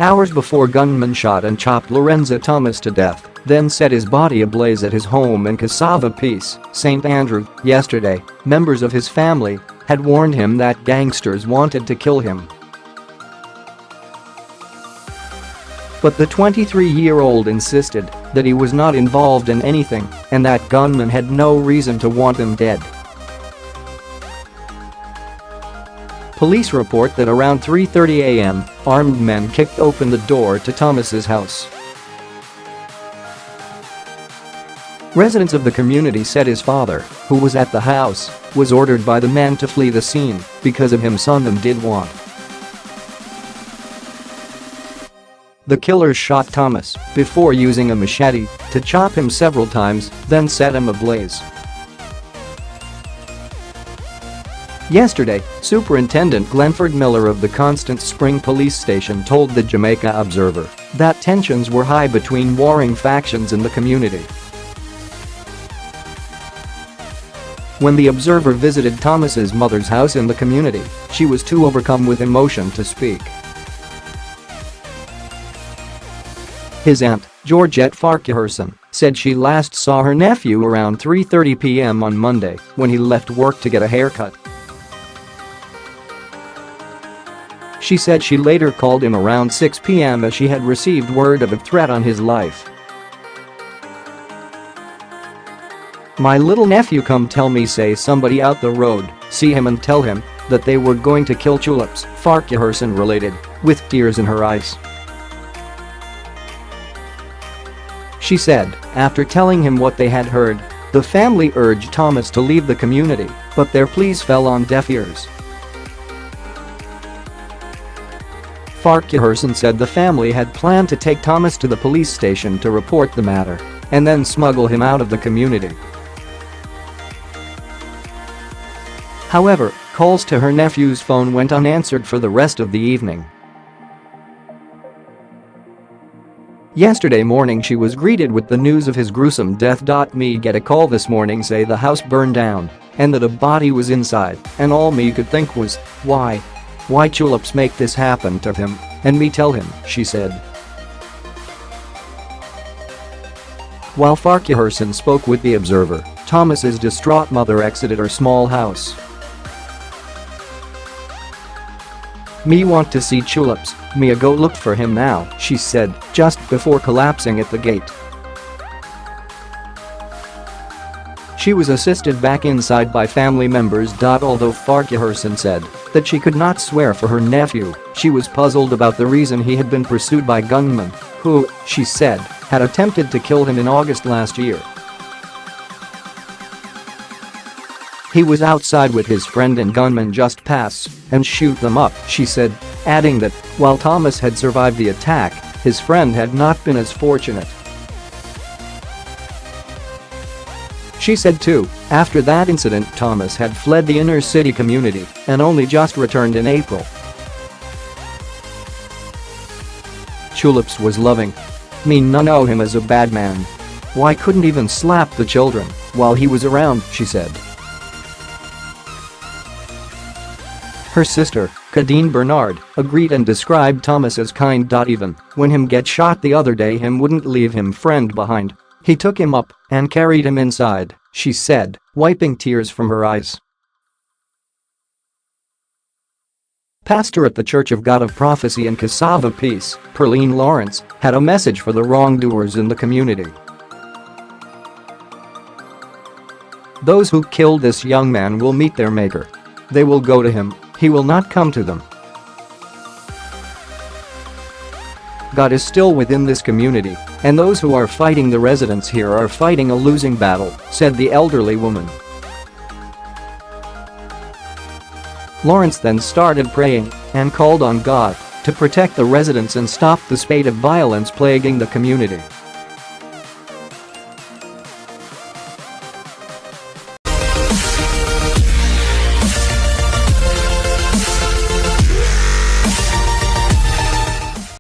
Hours before gunmen shot and chopped Lorenza Thomas to death, then set his body ablaze at his home in Cassava Piece, St. Andrew. Yesterday, members of his family had warned him that gangsters wanted to kill him. But the 23-year-old insisted that he was not involved in anything and that gunmen had no reason to want him dead. Police report that around 3:30 a.m., armed men kicked open the door to Thomas's house. Residents of the community said his father, who was at the house, was ordered by the men to flee the scene because of him son them did want. The killers shot Thomas before using a machete to chop him several times, then set him ablaze. Yesterday, Superintendent Glenford Miller of the Constant Spring Police Station told the Jamaica Observer that tensions were high between warring factions in the community. When the Observer visited Thomas's mother's house in the community, she was too overcome with emotion to speak. His aunt, Georgette Farquharson, said she last saw her nephew around 3:30 p.m. on Monday when he left work to get a haircut. She said she later called him around 6 p.m. as she had received word of a threat on his life. "My little nephew come tell me say somebody out the road, see him and tell him that they were going to kill Tulips," Farquharson related, with tears in her eyes. She said, after telling him what they had heard, the family urged Thomas to leave the community, but their pleas fell on deaf ears. Farquharson said the family had planned to take Thomas to the police station to report the matter and then smuggle him out of the community. However, calls to her nephew's phone went unanswered for the rest of the evening. Yesterday morning she was greeted with the news of his gruesome death. Me get a call this morning say the house burned down and that a body was inside, and all me could think was, why Tulips make this happen to him and me tell him, she said. While Farquharson spoke with the Observer, Thomas's distraught mother exited her small house. "Me want to see Tulips, me a go look for him now," she said, just before collapsing at the gate. She was assisted back inside by family members. Although Farquharson said that she could not swear for her nephew, she was puzzled about the reason he had been pursued by gunmen who, she said, had attempted to kill him in August last year. "He was outside with his friend and gunmen just pass and shoot them up," she said, adding that while Thomas had survived the attack, his friend had not been as fortunate. She said too, after that incident Thomas had fled the inner city community and only just returned in April. "Tulips was loving. Me no know him as a bad man. Why couldn't even slap the children while he was around," she said. Her sister, Cadine Bernard, agreed and described Thomas as kind. Even when him get shot the other day him wouldn't leave him friend behind. He took him up and carried him inside, she said, wiping tears from her eyes. Pastor at the Church of God of Prophecy in Cassava Piece, Perlene Lawrence, had a message for the wrongdoers in the community. "Those who killed this young man will meet their maker. They will go to him, he will not come to them. God is still within this community, and those who are fighting the residents here are fighting a losing battle," said the elderly woman. Lawrence then started praying and called on God to protect the residents and stop the spate of violence plaguing the community.